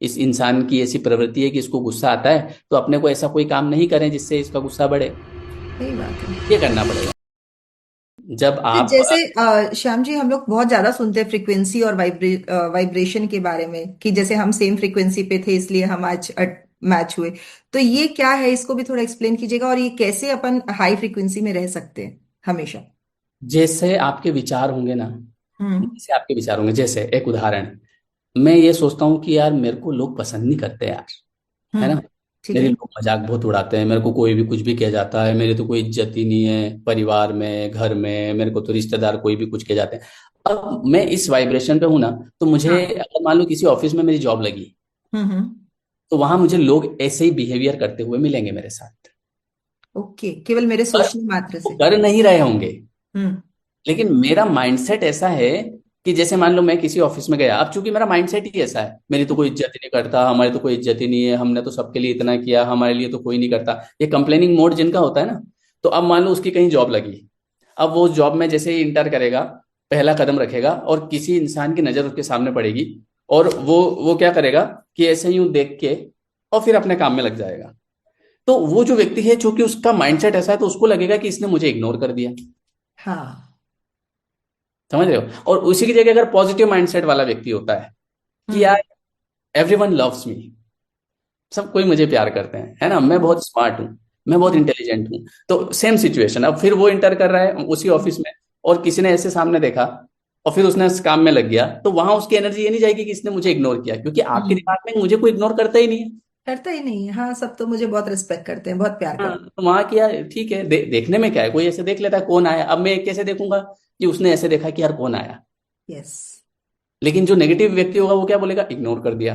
इस इंसान की ऐसी प्रवृत्ति है कि इसको गुस्सा आता है, तो अपने को ऐसा कोई काम नहीं करें जिससे इसका गुस्सा बढ़े। सही बात है। ये करना पड़ेगा जब फिर आप जैसे श्याम जी, हम लोग बहुत ज्यादा सुनते हैं फ्रीक्वेंसी और वाइब्रेशन के बारे में, कि जैसे हम सेम फ्रीक्वेंसी पे थे इसलिए हम आज मैच हुए। तो ये क्या है, इसको भी थोड़ा एक्सप्लेन कीजिएगा, और ये कैसे अपन हाई फ्रीक्वेंसी में रह सकते हैं हमेशा। जैसे आपके विचार होंगे ना, हम्म। जैसे आपके विचार होंगे, जैसे एक उदाहरण, मैं ये सोचता हूँ कि यार मेरे को लोग पसंद नहीं करते यार, है ना। ठीक मेरी है। लोग मजाक बहुत उड़ाते हैं, मेरे को कोई भी कुछ भी किया जाता है, मेरी तो कोई इज्जत ही नहीं है परिवार में, घर में मेरे को तो रिश्तेदार कोई भी कुछ किया जाते हैं। अब मैं इस वाइब्रेशन पे हूं ना, तो मुझे हाँ। अगर मान लो किसी ऑफिस में मेरी जॉब लगी, हम्म। तो वहां मुझे लोग ऐसे ही बिहेवियर करते हुए मिलेंगे मेरे साथ। ओके, केवल मेरे पर सोचने मात्र वो से। कर नहीं रहे होंगे, हम्म। लेकिन मेरा माइंडसेट ऐसा है कि जैसे मान लो मैं किसी ऑफिस में गया, अब चूंकि मेरा माइंडसेट ही ऐसा है, मेरी तो कोई इज्जत ही नहीं करता, हमारी तो कोई इज्जत ही नहीं है, हमने तो सबके लिए इतना किया, हमारे लिए तो कोई नहीं करता, ये कंप्लेनिंग मोड जिनका होता है ना। तो अब मान लो उसकी कहीं जॉब लगी, अब वो जॉब में जैसे ही इंटर करेगा, पहला कदम रखेगा और किसी इंसान की नजर उसके सामने पड़ेगी, और वो क्या करेगा कि ऐसे यूं देख के और फिर अपने काम में लग जाएगा। तो वो जो व्यक्ति है, चूंकि उसका माइंडसेट ऐसा है, तो उसको लगेगा कि इसने मुझे इग्नोर कर दिया। हाँ। समझ रहे हो। और उसी की जगह अगर पॉजिटिव माइंडसेट वाला व्यक्ति होता है कि हम्म। यार एवरीवन लव्स मी, सब कोई मुझे प्यार करते हैं, है ना, मैं बहुत स्मार्ट हूँ, मैं बहुत हम्म। इंटेलिजेंट हूँ। तो सेम सिचुएशन, अब फिर वो इंटर कर रहा है उसी ऑफिस में, और किसी ने ऐसे सामने देखा और फिर उसने इस काम में लग गया, तो वहां उसकी एनर्जी ये नहीं जाएगी कि इसने मुझे इग्नोर किया, क्योंकि आपके हम्म। दिमाग में मुझे कोई इग्नोर करता ही नहीं है। करता ही नहीं है, हाँ, सब तो मुझे बहुत रिस्पेक्ट करते हैं, बहुत प्यार हाँ, करते तो वहां किया ठीक है, देखने में क्या है, कोई ऐसे देख लेता है कौन आया, अब मैं कैसे देखूंगा कि उसने ऐसे देखा कि यार कौन आया। हैं। यस। लेकिन जो नेगेटिव व्यक्ति होगा वो क्या बोलेगा, इग्नोर कर दिया।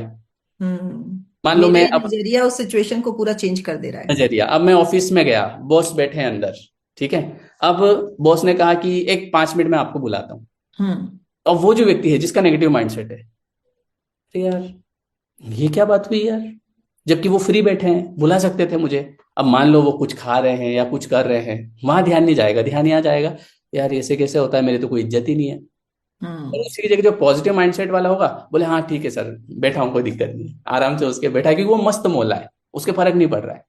मान लो मेरा मैं ये अब, नजरिया उस सिचुएशन को पूरा चेंज कर दे रहा है। नजरिया, अब मैं ऑफिस में गया, बॉस बैठे हैं अंदर, ठीक है। अब बॉस ने कहा कि एक 5 मिनट में आपको बुलाता हूँ। हम्म। अब वो जो व्यक्ति है जिसका नेगेटिव माइंडसेट है, अरे यार ये क्या बात हुई यार, जबकि वो फ्री बैठे हैं, बुला सकते थे मुझे। अब मान लो वो कुछ खा रहे हैं या कुछ कर रहे हैं, वहां ध्यान नहीं जाएगा, ध्यान यहाँ जाएगा, यार ऐसे कैसे होता है, मेरी तो कोई इज्जत ही नहीं है। और हम्म। उसी की जगह जो पॉजिटिव माइंडसेट वाला होगा, बोले हाँ ठीक है सर, बैठा हूँ, कोई दिक्कत नहीं है, आराम से उसके बैठा है, क्योंकि वो मस्त मोला है, उसके फर्क नहीं पड़ रहा है।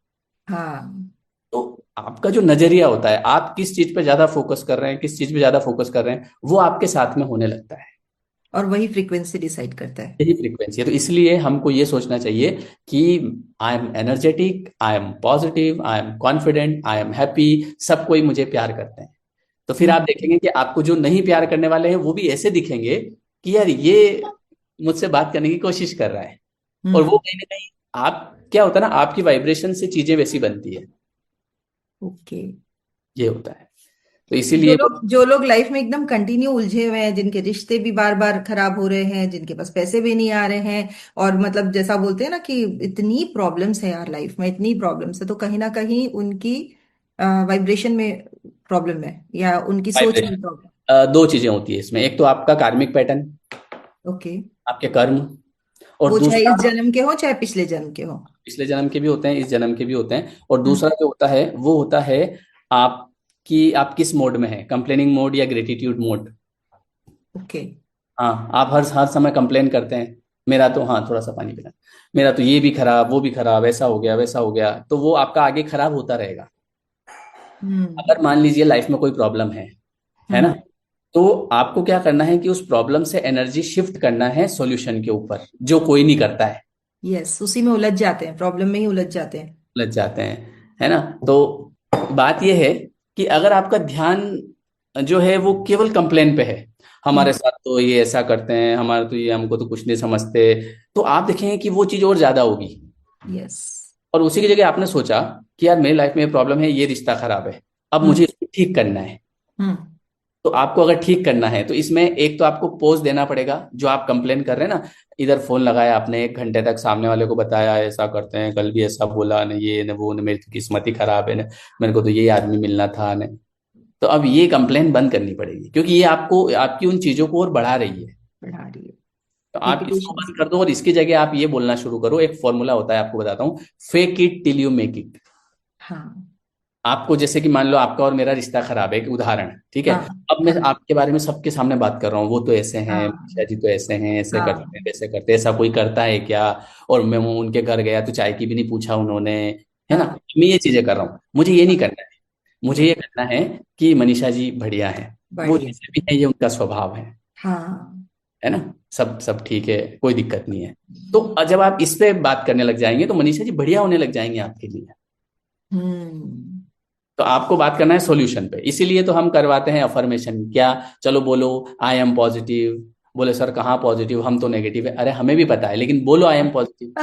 हाँ। तो आपका जो नजरिया होता है, आप किस चीज पे ज्यादा फोकस कर रहे हैं, किस चीज पे ज्यादा फोकस कर रहे हैं, वो आपके साथ में होने लगता है। और वही फ्रीक्वेंसी डिसाइड करता है। यही फ्रीक्वेंसी है। तो इसलिए हमको ये सोचना चाहिए कि I am energetic, I am positive, I am confident, I am happy, सब कोई मुझे प्यार करते हैं। तो फिर आप हम्म। देखेंगे कि आपको जो नहीं प्यार करने वाले हैं वो भी ऐसे दिखेंगे कि यार ये मुझसे बात करने की कोशिश कर रहा है। और वो हम्म। कहीं ना कहीं, आप क्या होता है ना, आपकी वाइब्रेशन से चीजें वैसी बनती है, ओके। ये होता है। तो जो इसीलिए लोग जो लोग लाइफ में एकदम कंटिन्यू उलझे हुए हैं, जिनके रिश्ते भी बार बार खराब हो रहे हैं, जिनके पास पैसे भी नहीं आ रहे हैं, और मतलब जैसा बोलते हैं ना कि इतनी प्रॉब्लम्स है यार, लाइफ में इतनी प्रॉब्लम्स है, तो कहीं ना कहीं उनकी वाइब्रेशन में प्रॉब्लम है, या उनकी सोच में वाइब्रेशन, प्रॉब्लम। दो चीजें होती है इसमें, एक तो आपका कार्मिक पैटर्न, ओके। आपके कर्म, और वो चाहे दूसरा इस जन्म के हो चाहे पिछले जन्म के हो। पिछले जन्म के भी होते हैं, इस जन्म के भी होते हैं, और दूसरा हम्म। जो होता है वो होता है आपकी, आप किस मोड में है, कंप्लेनिंग मोड या ग्रेटिट्यूड मोड। ओके। हाँ, आप हर हर समय कंप्लेन करते हैं, मेरा तो, हाँ थोड़ा सा पानी पीना, मेरा तो ये भी खराब, वो भी खराब, ऐसा हो गया वैसा हो गया, तो वो आपका आगे खराब होता रहेगा। हम्म। अगर मान लीजिए लाइफ में कोई प्रॉब्लम है ना, हम्म। तो आपको क्या करना है कि उस प्रॉब्लम से एनर्जी शिफ्ट करना है सॉल्यूशन के ऊपर, जो कोई नहीं करता है। यस, उसी में उलझ जाते हैं, प्रॉब्लम में ही उलझ जाते हैं। लग जाते हैं, है ना। तो बात यह है कि अगर आपका ध्यान जो है वो केवल कंप्लेन पे है, हमारे हम्म। साथ तो ये ऐसा करते हैं, हमारे तो ये, हमको तो कुछ नहीं समझते, तो आप देखेंगे कि वो चीज और ज्यादा होगी। यस। और उसी की जगह आपने सोचा कि यार मेरी लाइफ में ये प्रॉब्लम है, ये रिश्ता खराब है, अब मुझे हम्म। इसको ठीक करना है। हम्म। तो आपको अगर ठीक करना है, तो इसमें एक तो आपको पोज देना पड़ेगा, जो आप कंप्लेन कर रहे हैं ना, इधर फोन लगाया आपने 1 घंटे तक, सामने वाले को बताया ऐसा करते हैं, कल भी ऐसा बोला न, ये न वो न, मेरी तो किस्मत ही खराब है न, मेरे को तो ये आदमी मिलना था न। तो अब ये कंप्लेन बंद करनी पड़ेगी, क्योंकि ये आपको, आपकी उन चीजों को और बढ़ा रही है। बढ़ा रही है। तो आप इसको रिपीटेशन। बंद कर दो और इसकी जगह आप ये बोलना शुरू करो, एक फॉर्मूला होता है आपको बताता हूँ, fake it till you make it. हाँ। आपको जैसे कि मान लो आपका और मेरा रिश्ता खराब है, एक उदाहरण, ठीक है। हाँ अब मैं हाँ आपके बारे में सबके सामने बात कर रहा हूँ, वो तो ऐसे हैं, हाँ मनीषा जी तो ऐसे हैं, ऐसे करते हैं, हाँ वैसे करते हैं, ऐसा कोई करता है क्या? और मैं वो उनके घर गया तो चाय की भी नहीं पूछा उन्होंने, है ना। हाँ मैं ये चीजें कर रहा हूँ, मुझे ये नहीं हाँ, करना है। मुझे ये करना है कि मनीषा जी बढ़िया है, वो बढ़िया। जैसे भी है, ये उनका स्वभाव हाँ। है ना। सब सब ठीक है, कोई दिक्कत नहीं है। तो जब आप इस पे बात करने लग जाएंगे तो मनीषा जी बढ़िया होने लग जाएंगे आपके लिए। हम्म। तो आपको बात करना है सॉल्यूशन पे, इसीलिए तो हम करवाते हैं अफर्मेशन। क्या, चलो बोलो आई एम पॉजिटिव। बोले सर कहाँ पॉजिटिव, हम तो नेगेटिव है। अरे हमें भी पता है, लेकिन बोलो आई एम पॉजिटिव।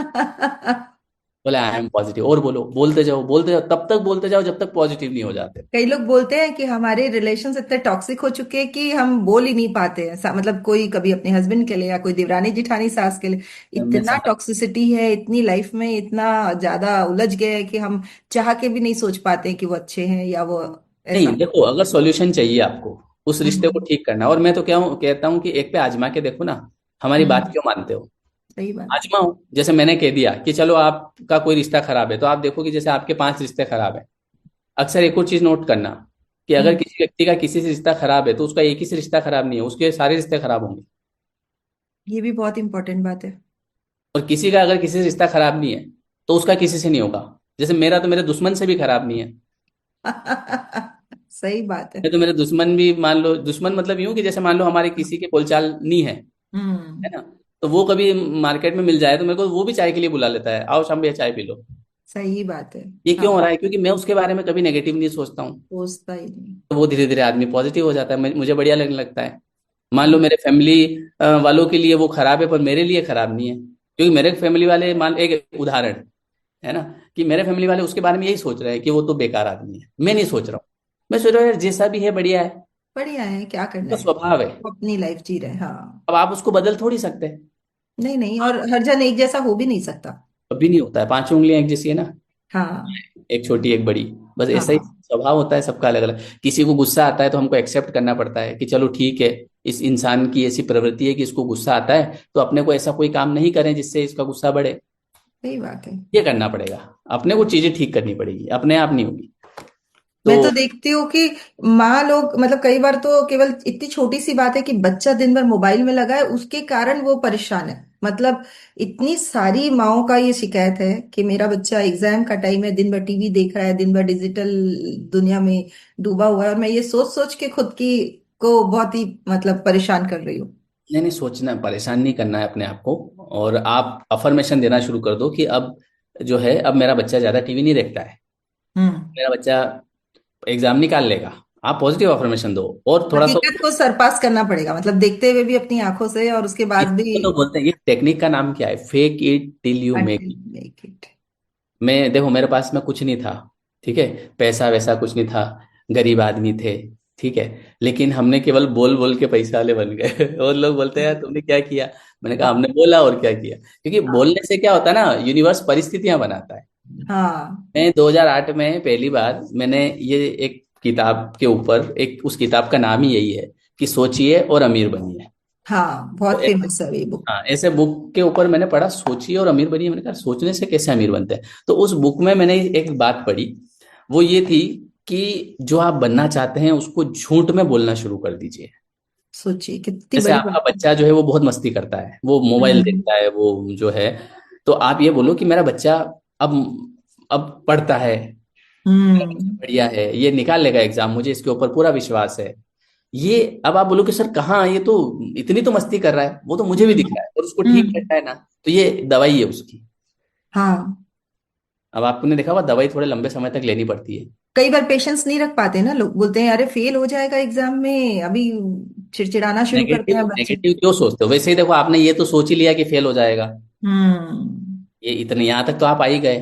बोले आई एम पॉजिटिव, और बोलो, बोलते जाओ बोलते जाओ, तब तक बोलते जाओ जब तक पॉजिटिव नहीं हो जाते। कई लोग बोलते हैं कि हमारे रिलेशंस इतने टॉक्सिक हो चुके हैं कि हम बोल ही नहीं पाते हैं, मतलब कोई कभी अपने हस्बैंड के लिए या कोई देवरानी जिठानी सास के लिए मैं इतना समझ, टॉक्सिसिटी है, इतनी लाइफ में इतना ज्यादा उलझ गए हैं कि हम चाह के भी नहीं सोच पाते हैं कि वो अच्छे हैं या वो नहीं ऐसा। देखो, अगर सॉल्यूशन चाहिए आपको उस रिश्ते को हम्म। ठीक करना, और मैं तो क्या हूँ कहता हूँ कि एक पे आजमा के देखो ना, हमारी बात हम्म। क्यों मानते हो। सही बात है। आजमाओ, जैसे मैंने कह दिया कि चलो आपका कोई रिश्ता खराब है, तो आप देखो कि जैसे आपके 5 रिश्ते खराब है। अक्सर एक और चीज नोट करना, कि अगर हम्म। किसी व्यक्ति का किसी से रिश्ता खराब है तो उसका एक ही से रिश्ता खराब नहीं है, उसके सारे रिश्ते खराब होंगे। ये भी बहुत इंपॉर्टेंट बात है। और किसी का अगर किसी से रिश्ता खराब नहीं है तो उसका किसी से नहीं होगा। जैसे मेरा तो मेरे दुश्मन से भी खराब नहीं है। सही बात है। मैं तो मेरे दुश्मन भी, मान लो दुश्मन मतलब यूं कि जैसे मान लो हमारे किसी के बोलचाल नहीं है हम्म। ना। तो वो कभी मार्केट में मिल जाए तो मेरे को वो भी चाय के लिए बुला लेता है, आओ शाम भैया चाय पी लो। सही बात है। ये हाँ। क्यों हो रहा है? क्योंकि मैं उसके बारे में कभी नेगेटिव नहीं सोचता हूँ। सोचता ही नहीं। तो वो धीरे धीरे आदमी पॉजिटिव हो जाता है, मुझे बढ़िया लगने लगता है। मान लो हम्म। मेरे फैमिली वालों के लिए वो खराब है, पर मेरे लिए खराब नहीं है, क्योंकि मेरे फैमिली वाले, मान एक उदाहरण है ना, कि मेरे फैमिली वाले उसके बारे में यही सोच रहे हैं कि वो तो बेकार आदमी है। मैं नहीं सोच रहा हूँ, मैं सोच रहा हूँ यार जैसा भी है बढ़िया है, बढ़िया है, क्या करना उसका है। स्वभाव है। वो अपनी लाइफ जी रहे हैं, हाँ। अब आप उसको बदल थोड़ी सकते हैं। नहीं नहीं, और हर जन एक जैसा हो भी नहीं सकता। कभी नहीं होता है, 5 उंगलियां एक जैसी है ना, हाँ एक छोटी एक बड़ी, बस ऐसा ही हाँ। स्वभाव होता है सबका अलग अलग। किसी को गुस्सा आता है तो हमको एक्सेप्ट करना पड़ता है कि चलो ठीक है, इस इंसान की ऐसी प्रवृत्ति है कि इसको गुस्सा आता है, तो अपने को ऐसा कोई काम नहीं करें जिससे इसका गुस्सा बढ़े। सही बात है। ये करना पड़ेगा, अपने को चीजें ठीक करनी पड़ेगी, अपने आप नहीं होगी। मैं तो तो देखती हूँ कि माँ लोग, मतलब कई बार तो केवल इतनी छोटी सी बात है कि बच्चा दिन भर मोबाइल में लगा है, उसके कारण वो परेशान है। मतलब इतनी सारी माँओं का ये शिकायत है कि मेरा बच्चा एग्जाम का टाइम है, दिन भर टीवी देख रहा है, दिन भर डिजिटल दुनिया में डूबा हुआ है, और मैं ये सोच सोच के खुद की को बहुत ही मतलब परेशान कर रही हूँ। नहीं नहीं, सोचना, परेशान नहीं करना है अपने आप को। और आप अफर्मेशन देना शुरू कर दो कि अब जो है, अब मेरा बच्चा ज्यादा टीवी नहीं देखता है, हम्म। मेरा बच्चा एग्जाम निकाल लेगा। आप पॉजिटिव अफर्मेशन दो, और थोड़ा सा। हकीकत को सरपास करना पड़ेगा, मतलब देखते हुए भी अपनी आंखों से, और उसके बाद भी। इसको तो बोलते हैं, ये टेक्निक का नाम क्या है, fake it till you make until it. make it। मैं देखो, मेरे पास में कुछ नहीं था, ठीक है, पैसा वैसा कुछ नहीं था, गरीब आदमी थे, ठीक है, लेकिन हमने केवल बोल बोल के पैसे वाले बन गए। और लोग बोलते हैं यार तुमने क्या किया। मैंने कहा हमने बोला, और क्या किया। क्योंकि हाँ बोलने से क्या होता है ना, यूनिवर्स परिस्थितियां बनाता है। हाँ मैं 2008 में पहली बार मैंने ये एक किताब के ऊपर, एक उस किताब का नाम ही यही है कि सोचिए और अमीर बनिए। हाँ, तो बहुत फेमस है ये बुक। हाँ, ऐसे बुक के ऊपर मैंने पढ़ा, सोचिए और अमीर बनिए। मैंने कहा सोचने से कैसे अमीर बनते हैं। तो उस बुक में मैंने एक बात पढ़ी, वो ये थी कि जो आप बनना चाहते हैं उसको झूठ में बोलना शुरू कर दीजिए। सोचिए कितनी जैसे बड़ी आपका बात है। बच्चा जो है वो बहुत मस्ती करता है, वो मोबाइल हम्म। देखता है, वो जो है, तो आप ये बोलो कि मेरा बच्चा अब अब पढ़ता है, मेरा बच्चा हम्म। बढ़िया है, ये निकाल लेगा एग्जाम, मुझे इसके ऊपर पूरा विश्वास है। ये, अब आप बोलो कि सर कहाँ, ये तो इतनी तो मस्ती कर रहा है, वो तो मुझे भी दिख हम्म। रहा है, और उसको ठीक हम्म। करना है ना, तो ये दवाई है उसकी। हाँ। अब आपने देखा हुआ, दवाई थोड़े लंबे समय तक लेनी पड़ती है। कई बार पेशेंस नहीं रख पाते ना लोग, बोलते हैं अरे फेल हो जाएगा एग्जाम में अभी, चिड़चिड़ाना शुरू करते नेगेटिव हैं बच्चे। नेगेटिव क्यों सोचते हो? वैसे ही देखो, आपने ये तो सोच ही लिया कि फेल हो जाएगा, हम्म। ये इतने यहाँ तक तो आप आ ही गए।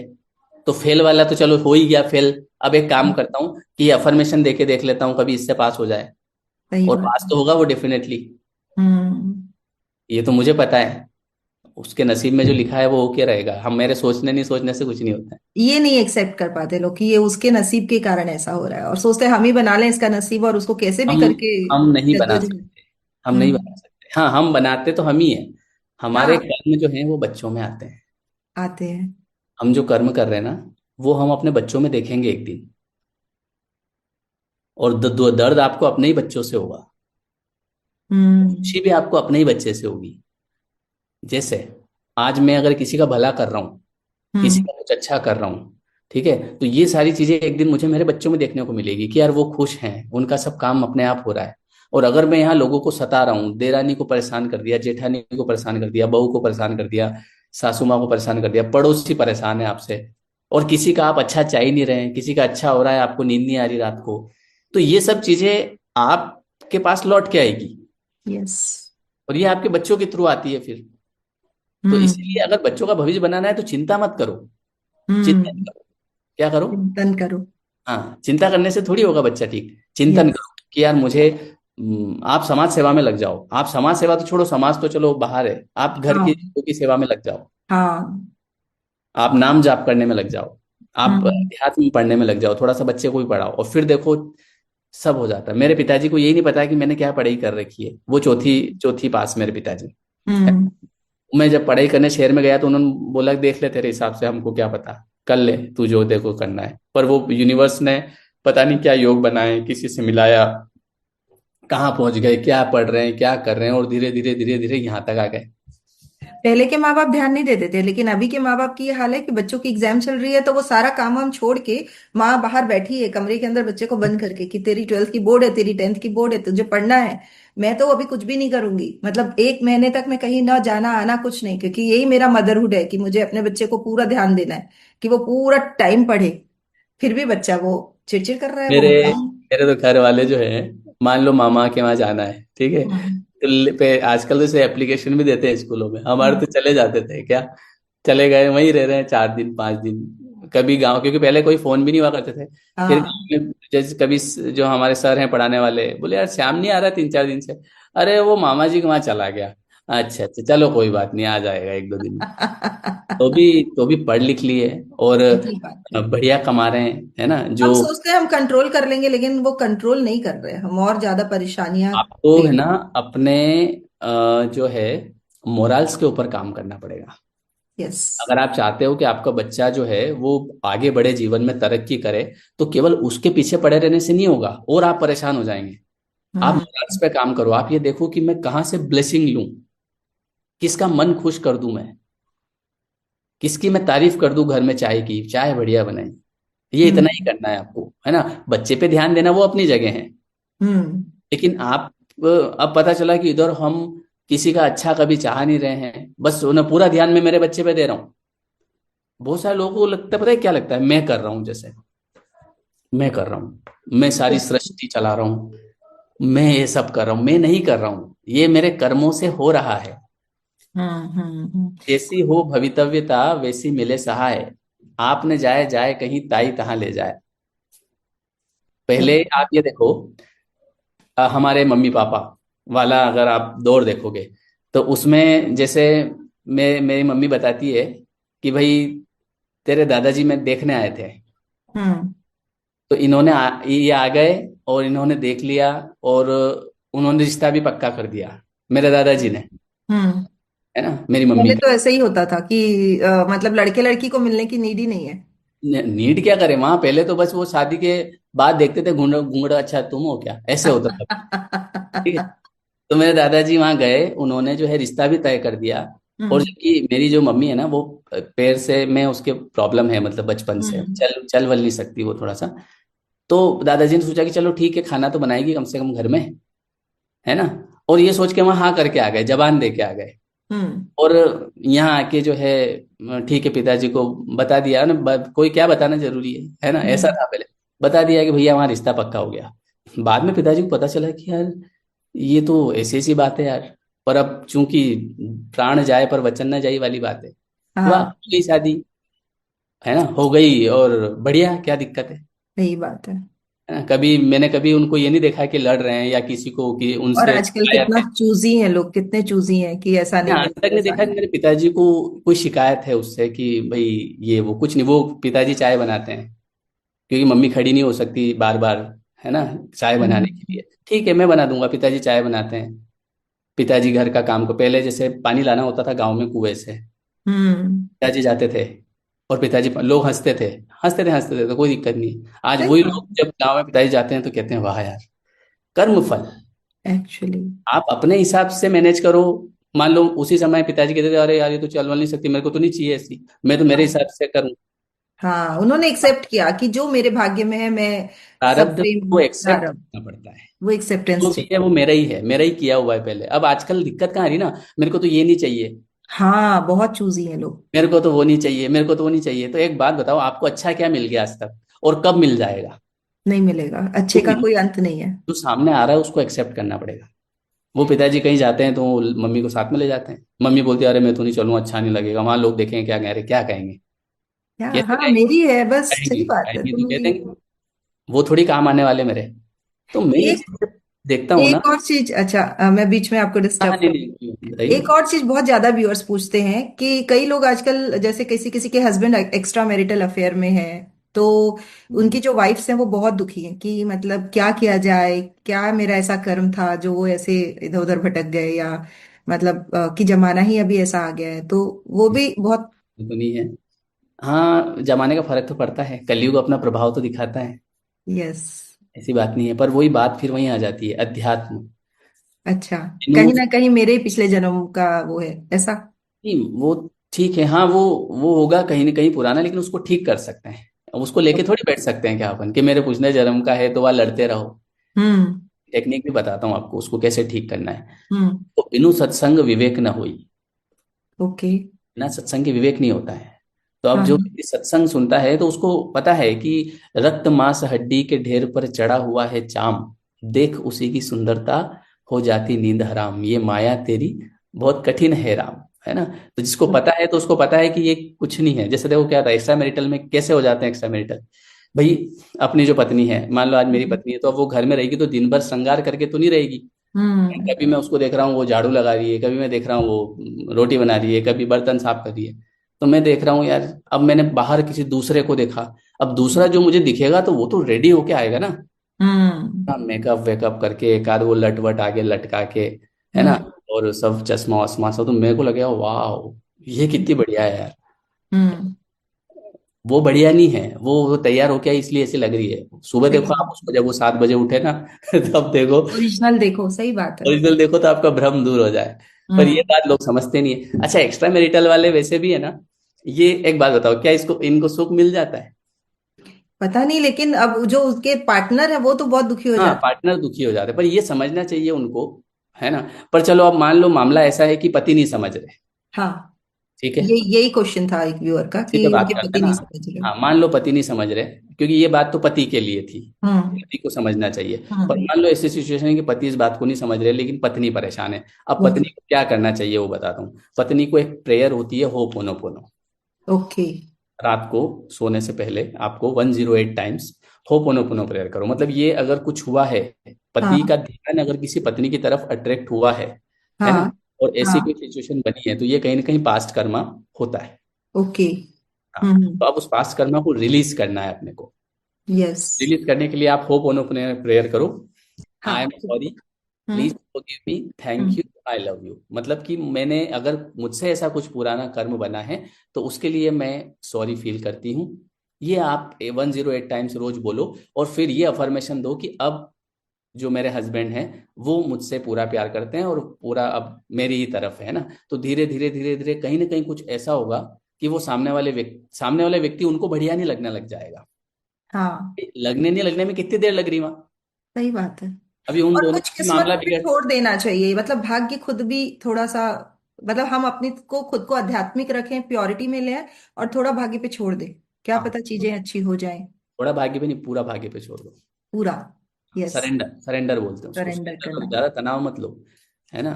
तो फेल वाला तो चलो हो ही गया फेल। अब एक काम करता हूँ कि अफर्मेशन दे के देख लेता हूँ, कभी इससे पास हो जाए। सही और बात पास है। तो होगा वो डेफिनेटली, हम्म। ये तो मुझे पता है। उसके नसीब में जो लिखा है वो होके रहेगा, हम मेरे सोचने नहीं सोचने से कुछ नहीं होता है। ये नहीं एक्सेप्ट कर पाते लोग कि ये उसके नसीब के कारण ऐसा हो रहा है, और सोचते हैं हम ही बना लें इसका नसीब, और उसको कैसे भी हम करके हम नहीं बना जद्दोजहद। सकते, हम नहीं हम्म। बना सकते। हाँ, हम बनाते तो हम ही हैं। हमारे हाँ, कर्म जो हैं वो बच्चों में आते हैं। आते हैं। हम जो कर्म कर रहे हैं ना, वो हम अपने बच्चों में देखेंगे एक दिन। और दर्द आपको अपने ही बच्चों से होगा, हम्म। खुशी भी आपको अपने ही बच्चे से होगी। जैसे आज मैं अगर किसी का भला कर रहा हूँ, किसी हम्म। का कुछ अच्छा कर रहा हूँ, ठीक है, तो ये सारी चीजें एक दिन मुझे मेरे बच्चों में देखने को मिलेगी कि यार वो खुश हैं, उनका सब काम अपने आप हो रहा है। और अगर मैं यहाँ लोगों को सता रहा हूँ, देरानी को परेशान कर दिया, जेठानी को परेशान कर दिया, बहू को परेशान कर दिया, सासू माँ को परेशान कर दिया, पड़ोसी परेशान है आपसे, और किसी का आप अच्छा चाह ही नहीं रहे हैं, किसी का अच्छा हो रहा है, आपको नींद नहीं आ रही रात को, तो ये सब चीजें आपके पास लौट के आएगी। यस। और ये आपके बच्चों के थ्रू आती है फिर। तो हम्म। इसीलिए अगर बच्चों का भविष्य बनाना है तो चिंता मत करो। चिंतन हम्म। करो। क्या करो? चिंतन करो। हाँ, चिंता करने से थोड़ी होगा बच्चा ठीक। चिंतन यस। करो कि यार मुझे आप समाज सेवा में लग जाओ। आप समाज सेवा तो छोड़ो, समाज तो चलो बाहर है, आप घर की हाँ। लोगों की सेवा में लग जाओ। हाँ। आप नाम जाप करने में लग जाओ। आप हम्म। अध्यात्म में पढ़ने में लग जाओ, थोड़ा सा बच्चे को भी पढ़ाओ, और फिर देखो सब हो जाता है। मेरे पिताजी को यही नहीं पता है कि मैंने क्या पढ़ाई कर रखी है। वो चौथी चौथी पास मेरे पिताजी। हम्म। मैं जब पढ़ाई करने शहर में गया तो उन्होंने बोला देख ले तेरे हिसाब से, हमको क्या पता, कर ले तू जो देखो करना है। पर वो यूनिवर्स ने पता नहीं क्या योग बनाए, किसी से मिलाया, कहाँ पहुंच गए, क्या पढ़ रहे हैं, क्या कर रहे हैं, और धीरे धीरे धीरे धीरे यहाँ तक आ गए। पहले के माँ बाप ध्यान नहीं देते थे, लेकिन अभी के माँ बाप की ये हाल है कि बच्चों की एग्जाम चल रही है तो वो सारा काम हम छोड़ के, माँ बाहर बैठी है कमरे के अंदर बच्चे को बंद करके कि तेरी 12th की बोर्ड है, तेरी 10th की बोर्ड है, तुझे पढ़ना है। मैं तो अभी कुछ भी नहीं करूंगी, मतलब 1 महीने तक मैं कहीं ना जाना आना कुछ नहीं, क्योंकि यही मेरा मदरहुड है कि मुझे अपने बच्चे को पूरा ध्यान देना है कि वो पूरा टाइम पढ़े। फिर भी बच्चा वो चिड़चिड़ कर रहा है, वो मेरे मकान। मेरे तो घर वाले जो है, मान लो मामा के वहां जाना है, ठीक है, हम्म। तो पे आजकल तो इसे एप्लीकेशन भी देते हैं स्कूलों में। हमारे तो हम्म। चले जाते थे क्या, चले गए, वहीं रह रहे हैं 4 दिन 5 दिन। कभी गांव, क्योंकि पहले कोई फोन भी नहीं हुआ करते थे। फिर हाँ। गाँव में जैसे कभी जो हमारे सर हैं पढ़ाने वाले बोले यार श्याम नहीं आ रहा 3 4 दिन से, अरे वो मामा जी के वहां चला गया। अच्छा अच्छा, चलो कोई बात नहीं, आ जाएगा 1 2 दिन में। तो भी पढ़ लिख लिए, और सही बात है। बढ़िया कमा रहे हैं, है ना हम जो। सोचते हैं हम कंट्रोल कर लेंगे, लेकिन वो कंट्रोल नहीं कर रहे, हम और ज्यादा परेशानियां आपको दे है रहे ना अपने जो है मोरल्स के ऊपर काम करना पड़ेगा। हैं। यस। अगर आप चाहते हो कि आपका बच्चा जो है वो आगे बढ़े, जीवन में तरक्की करे, तो केवल उसके पीछे पड़े रहने से नहीं होगा, और आप परेशान हो जाएंगे। आप हम्म। मोरल्स पे काम करो। आप ये देखो कि मैं कहाँ से ब्लेसिंग लूं, किसका मन खुश कर दूं मैं, किसकी मैं तारीफ कर दूं, घर में चाय की, चाय बढ़िया बनाई। ये इतना ही हम्म। करना है आपको, है ना। बच्चे पे ध्यान देना वो अपनी जगह है, हम्म। लेकिन आप अब पता चला कि इधर हम किसी का अच्छा कभी चाह नहीं रहे हैं, बस उन्हें पूरा ध्यान मैं मेरे बच्चे पे दे रहा हूँ। बहुत सारे लोगों को लगता है, पता है क्या लगता है, मैं कर रहा हूँ, जैसे मैं कर रहा हूँ, मैं सारी सृष्टि चला रहा हूँ, मैं ये सब कर रहा हूँ। मैं नहीं कर रहा हूँ, ये मेरे कर्मों से हो रहा है। हम्म। हम्म। जैसी हो भवितव्यता वैसी मिले सहाय, आपने जाए जाए कहीं ताई तहां ले जाए। सही। पहले आप ये देखो, हमारे मम्मी पापा वाला अगर आप दौर देखोगे, तो उसमें जैसे मेरी मम्मी बताती है कि भाई तेरे दादाजी में देखने आए थे, हम्म। तो ये आ गए, और इन्होंने देख लिया, और उन्होंने रिश्ता भी पक्का कर दिया, मेरे दादाजी ने, हम्म। है ना, मेरी मम्मी पहले ने। तो ऐसे ही होता था कि मतलब लड़के लड़की को मिलने की नीड ही नहीं है। नीड क्या करे वहां, पहले तो बस वो शादी के बाद देखते थे, घूंघट घूंघट, अच्छा तुम हो क्या, ऐसे होता था, ठीक है। तो मेरे दादाजी वहां गए, उन्होंने जो है रिश्ता भी तय कर दिया। और हम्म। जबकि मेरी जो मम्मी है ना, वो पैर से में उसके प्रॉब्लम है, मतलब बचपन से हम्म। चल चल वल नहीं सकती वो थोड़ा सा। तो दादाजी ने सोचा कि चलो ठीक है, खाना तो बनाएगी कम से कम घर में, है ना। और ये सोच के वहां हाँ करके आ गए, जबान दे के आ गए। हम्म। और यहाँ आके जो है ठीक है, पिताजी को बता दिया ना, कोई क्या बताना जरूरी है ना, ऐसा हम्म। था पहले। बता दिया कि भैया वहाँ रिश्ता पक्का हो गया। बाद में पिताजी को पता चला कि यार ये तो ऐसी ऐसी बात है यार। पर अब चूंकि प्राण जाए पर वचन न जाई वाली बात है, वाह हाँ। हो गई शादी, है ना, हो गई, और बढ़िया, क्या दिक्कत सही बात है। है ना। कभी मैंने कभी उनको ये नहीं देखा कि लड़ रहे हैं या किसी को कि और उनसे आजकल शिकायत कितना है। चूजी हैं लोग, कितने चूजी हैं कि ऐसा मैंने नहीं आज तक करेंगे, नहीं ऐसा देखा नहीं कि मेरे करेंगे। पिताजी को कोई शिकायत है उससे कि भाई ये वो, कुछ नहीं, वो पिताजी चाय बनाते हैं, क्योंकि मम्मी खड़ी नहीं हो सकती बार बार, है ना, चाय बनाने के हम्म। लिए। ठीक है मैं बना दूंगा, पिताजी चाय बनाते हैं। पिताजी घर का काम को, पहले जैसे पानी लाना होता था गांव में कुएं से, हम्म। पिताजी जाते थे, और पिताजी, लोग हंसते थे तो कोई दिक्कत नहीं। आज सही वही बात लोग जब गांव में पिताजी जाते हैं तो कहते हैं वाह यार, कर्म फल। एक्चुअली। आप अपने हिसाब से मैनेज करो। मान लो उसी समय पिताजी कहते थे अरे यार ये तो चल वल नहीं सकती, मेरे को तो नहीं चाहिए ऐसी, मैं तो मेरे हिसाब से करूँ। हाँ, उन्होंने एक्सेप्ट किया कि जो मेरे भाग्य में है, मैं सब प्रारब्ध प्रेम को एक्सेप्ट प्रारब्ध, करना पड़ता है। वो एक्सेप्टेंस जो भी है चाहिए। वो मेरा ही है, मेरा ही किया हुआ है पहले। अब आजकल दिक्कत कहाँ आ रही ना, मेरे को तो ये नहीं चाहिए, हाँ, बहुत चूजी है लोग। मेरे को तो वो नहीं चाहिए, मेरे को तो वो नहीं चाहिए। तो एक बात बताओ, आपको अच्छा क्या मिल गया आज तक, और कब मिल जाएगा? नहीं मिलेगा, अच्छे कुछ का नहीं। कोई अंत नहीं है। जो सामने आ रहा है उसको एक्सेप्ट करना पड़ेगा। वो पिताजी कहीं जाते हैं तो वो मम्मी को साथ में ले जाते हैं, मम्मी बोलती है अरे मैं तो नहीं चलूँ, अच्छा नहीं लगेगा, वहां लोग देखेंगे क्या कह रहे, क्या कहेंगे? क्या, कैसे हाँ कहेंगे? मेरी है बस, कहेंगे सही बात है, कहेंगे तो तो कह मेरी देंगे, वो थोड़ी काम आने वाले मेरे। तो मैं ये है। चीज़ देखता हूँ ना। एक और चीज, अच्छा, मैं बीच में आपको हाँ डिस्टर्ब नहीं करूँ। नहीं, बताइए। एक और चीज बहुत ज्यादा व्यूअर्स पूछते हैं कि कई लोग आजकल, जैसे किसी किसी के हस्बैंड एक्स्ट्रा मैरिटल अफेयर में है, तो उनकी जो वाइफ्स हैं वो बहुत दुखी हैं कि मतलब क्या किया जाए, क्या मेरा ऐसा कर्म था जो वो ऐसे इधर उधर भटक गए, या मतलब कि जमाना ही अभी ऐसा आ गया है, तो वो भी बहुत। तो नहीं है। हाँ, जमाने का फर्क तो पड़ता है, कलयुग अपना प्रभाव तो दिखाता है। यस। ऐसी बात नहीं है, पर वही बात फिर वहीं आ जाती है, अध्यात्म। अच्छा, इन्हों कहीं ना कहीं मेरे ही पिछले जन्म का वो है ऐसा। नहीं, वो ठीक है, हाँ वो होगा कहीं ना कहीं पुराना, लेकिन उसको ठीक कर सकते हैं। अब उसको लेके थोड़ी बैठ सकते हैं क्या अपन, कि मेरे पिछले जन्म का है तो वह लड़ते रहो। हम्म। टेक्निक भी बताता हूँ आपको उसको कैसे ठीक करना है। हम्म। तो बिनु सत्संग विवेक न होई। ओके। बिना सत्संग के विवेक नहीं होता है। तो अब हाँ। जो व्यक्ति सत्संग सुनता है तो उसको पता है कि रक्त मांस हड्डी के ढेर पर चढ़ा हुआ है चाम, देख उसी की सुंदरता हो जाती नींद हराम, ये माया तेरी बहुत कठिन है राम। है ना? तो जिसको पता है तो उसको पता है कि ये कुछ नहीं है। जैसे देखो क्या था, एक्स्ट्रा मैरिटल में कैसे हो जाते हैं एक्स्ट्रा मैरिटल भाई। अपनी जो पत्नी है, मान लो आज मेरी हम्म। पत्नी है, तो अब वो घर में रहेगी तो दिन भर श्रृंगार करके तो नहीं रहेगी। हम्म। कभी मैं उसको देख रहा हूँ वो झाड़ू लगा रही है, कभी मैं देख रहा हूँ वो रोटी बना रही है, कभी बर्तन साफ कर रही है। तो मैं देख रहा हूँ यार, अब मैंने बाहर किसी दूसरे को देखा, अब दूसरा जो मुझे दिखेगा तो वो तो रेडी होके आएगा ना, हम्म। मेकअप वेकअप करके, एक आध वो लट वट आगे लटका के, है ना, हम्म। और सब चश्मा वश्मा सब, तो मेरे को लगेगा वाह ये कितनी बढ़िया है यार। हम्म। वो बढ़िया नहीं है, वो तैयार होके आई इसलिए ऐसी लग रही है। सुबह सही देखो आप बात। उसको, जब वो 7 बजे उठे ना तब देखो, ओरिजिनल देखो, सही बात है। ओरिजिनल देखो तो आपका भ्रम दूर हो जाए। पर ये हम्म। बात लोग समझते नहीं है। अच्छा, एक्स्ट्रा मैरिटल वाले वैसे भी है ना, ये एक बात बताओ, क्या इसको इनको सुख मिल जाता है? पता नहीं, लेकिन अब जो उसके पार्टनर है वो तो बहुत दुखी हो हाँ, जाते पार्टनर दुखी हो जाते हैं, पर ये समझना चाहिए उनको, है ना। पर चलो अब मान लो मामला ऐसा है कि पति नहीं समझ रहे। हैं। हाँ, ठीक है, यही क्वेश्चन था एक व्यूअर का इसी कि पे बात उनके करते पति हैं ना। नहीं समझ रहे। हाँ, मान लो पति नहीं समझ रहे, क्योंकि ये बात तो पति के लिए थी, हम्म। पति को समझना चाहिए। पर हम्म। मान लो ऐसी सिचुएशन है कि पति इस बात को नहीं समझ रहे, लेकिन पत्नी परेशान है। अब ओके। पत्नी को क्या करना चाहिए वो बताता हूँ। पत्नी को एक प्रेयर होती है, हो पोनो पोनो। ओके। रात को सोने से पहले आपको 108 टाइम्स होपोनोपोनो प्रेयर करो। मतलब ये अगर कुछ हुआ है, पति हाँ। का ध्यान अगर किसी पत्नी की तरफ अट्रैक्ट हुआ है हाँ। ना, और ऐसी कोई हाँ। सिचुएशन बनी है, तो ये कहीं ना कहीं पास्ट कर्मा होता है। ओके। हाँ, हम्म। तो अब उस पास्ट कर्मा को रिलीज करना है अपने को। यस। रिलीज करने के लिए आप होपोनोपोनो प्रेयर करो। आई हाँ। Am sorry, please hmm. Forgive me, thank hmm. You, I love you. मतलब कि मैंने, अगर मुझसे ऐसा कुछ पुराना कर्म बना है तो उसके लिए मैं सॉरी फील करती हूँ। ये आप 108 टाइम्स रोज बोलो, और फिर ये अफर्मेशन दो कि अब जो मेरे हस्बैंड हैं वो मुझसे पूरा प्यार करते हैं और पूरा अब मेरी ही तरफ है ना। तो धीरे धीरे धीरे धीरे कहीं ना कहीं कुछ ऐसा होगा कि वो सामने वाले व्यक्ति उनको बढ़िया नहीं लगने लग जाएगा। हाँ, लगने नहीं लगने में कितनी देर लग रही वहां, सही बात है। अभी उन और दोनों कुछ का भी किस्मत मामला को भी बिगड़। छोड़ देना चाहिए, मतलब भाग्य खुद भी थोड़ा सा, मतलब हम अपने को खुद को आध्यात्मिक रखें, प्योरिटी में ले आए, और थोड़ा भाग्य पे छोड़ दे, क्या हाँ, पता चीजें अच्छी हो जाए। थोड़ा भाग्य पे नहीं, पूरा भाग्य पे छोड़ दो। पूरा। यस। सरेंडर, सरेंडर बोलते हैं उसको, सरेंडर सरेंडर करना करो, है। ज्यादा तनाव मत लो। है ना?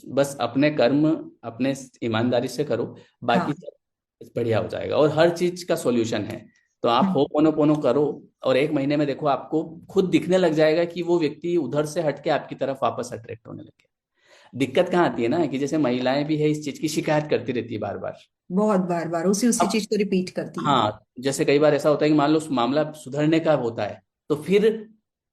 बस अपने कर्म अपने ईमानदारी से करो, बाकी हाँ। सब बढ़िया हो जाएगा, और हर चीज का सॉल्यूशन है। तो आप हम्म। हो पोनो पोनो करो, और 1 महीने में देखो आपको खुद दिखने लग जाएगा कि वो व्यक्ति उधर से हट के आपकी तरफ वापस अट्रैक्ट होने लगे। दिक्कत कहाँ आती है ना, कि जैसे महिलाएं भी है इस चीज की शिकायत करती रहती है बार बार। बहुत बार बार उसी उसी अब चीज को रिपीट करती है। हाँ, जैसे कई बार ऐसा होता है कि मान लो उस मामला सुधरने का होता है, तो फिर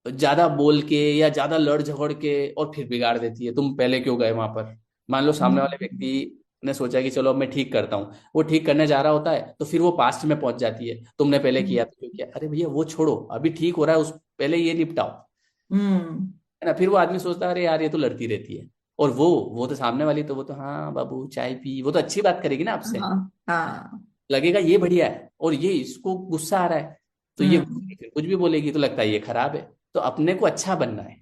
ज्यादा बोल के या ज्यादा लड़ झगड़ के और फिर बिगाड़ देती है। तुम पहले क्यों गए वहां पर? मान लो सामने वाले व्यक्ति ने सोचा कि चलो अब मैं ठीक करता हूँ, वो ठीक करने जा रहा होता है तो फिर वो पास्ट में पहुंच जाती है, तुमने पहले हम्म। किया तो क्यों किया, अरे भैया वो छोड़ो, अभी ठीक हो रहा है, उस पहले ये निपटाओ, हम्म। है ना। फिर वो आदमी सोचता है अरे यार ये तो लड़ती रहती है, और वो तो सामने वाली, तो वो तो हाँ बाबू चाय पी, वो तो अच्छी बात करेगी ना आपसे, हाँ। हाँ। लगेगा ये बढ़िया है, और ये इसको गुस्सा आ रहा है, तो ये हम्म। फिर कुछ भी बोलेगी तो लगता है ये खराब है। तो अपने को अच्छा बनना है,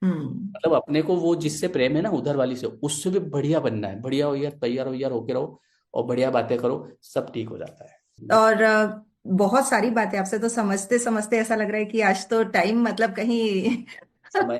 हम्म। मतलब अपने को वो जिससे प्रेम है ना उधर वाली से, उससे भी बढ़िया बनना है, बढ़िया हो यार, तैयार हो यार, होके रहो और बढ़िया बातें करो, सब ठीक हो जाता है। और बहुत सारी बातें आपसे तो समझते समझते ऐसा लग रहा है कि आज तो टाइम मतलब कहीं समय।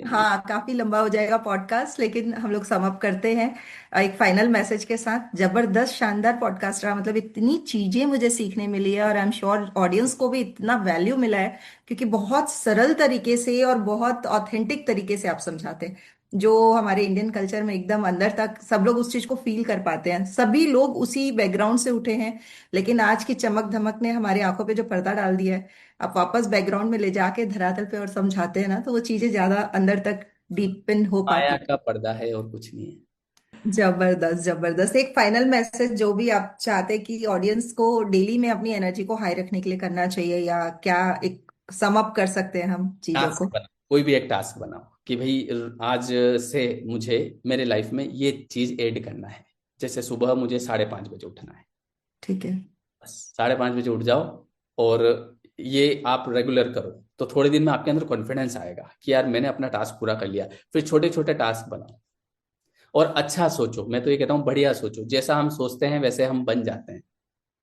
हाँ, काफी लंबा हो जाएगा पॉडकास्ट, लेकिन हम लोग सम अप करते हैं एक फाइनल मैसेज के साथ। जबरदस्त शानदार पॉडकास्ट रहा, मतलब इतनी चीजें मुझे सीखने मिली है, और आई एम श्योर ऑडियंस को भी इतना वैल्यू मिला है, क्योंकि बहुत सरल तरीके से और बहुत ऑथेंटिक तरीके से आप समझाते हैं, जो हमारे इंडियन कल्चर में एकदम अंदर तक सब लोग उस चीज को फील कर पाते हैं। सभी लोग उसी बैकग्राउंड से उठे हैं, लेकिन आज की चमक धमक ने हमारी आंखों पे जो पर्दा डाल दिया है, आप वापस बैकग्राउंड में ले जाके धरातल पे और समझाते हैं ना, तो वो चीजें ज्यादा अंदर तक डीपन हो माया पाती का है। पर्दा है और कुछ नहीं है। जबरदस्त जबरदस्त। एक फाइनल मैसेज जो भी आप चाहते कि ऑडियंस को डेली में अपनी एनर्जी को हाई रखने के लिए करना चाहिए, या क्या एक सम अप कर सकते हैं हम चीजों टास्क को? बनाओ, कोई भी एक टास्क बनाओ कि भाई आज से मुझे मेरे लाइफ में ये चीज ऐड करना है, जैसे सुबह मुझे 5:30 बजे उठना है, ठीक है। बस 5:30 बजे उठ जाओ, और ये आप रेगुलर करो, तो थोड़े दिन में आपके अंदर कॉन्फिडेंस आएगा कि यार मैंने अपना टास्क पूरा कर लिया। फिर छोटे छोटे टास्क बनाओ, और अच्छा सोचो, मैं तो ये कहता हूँ बढ़िया सोचो, जैसा हम सोचते हैं वैसे हम बन जाते हैं।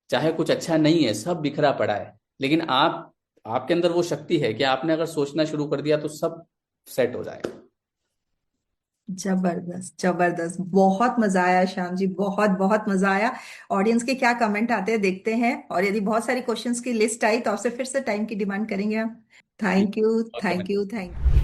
चाहे कुछ अच्छा नहीं है, सब बिखरा पड़ा है, लेकिन आप, आपके अंदर वो शक्ति है कि आपने अगर सोचना शुरू कर दिया तो सब सेट हो जाएगा। जबरदस्त जबरदस्त, बहुत मजा आया श्याम जी, बहुत बहुत मजा आया। ऑडियंस के क्या कमेंट आते हैं देखते हैं, और यदि बहुत सारी क्वेश्चंस की लिस्ट आई तो आपसे फिर से टाइम की डिमांड करेंगे हम। ठीक थैंक यू है। Thank okay. You thank you.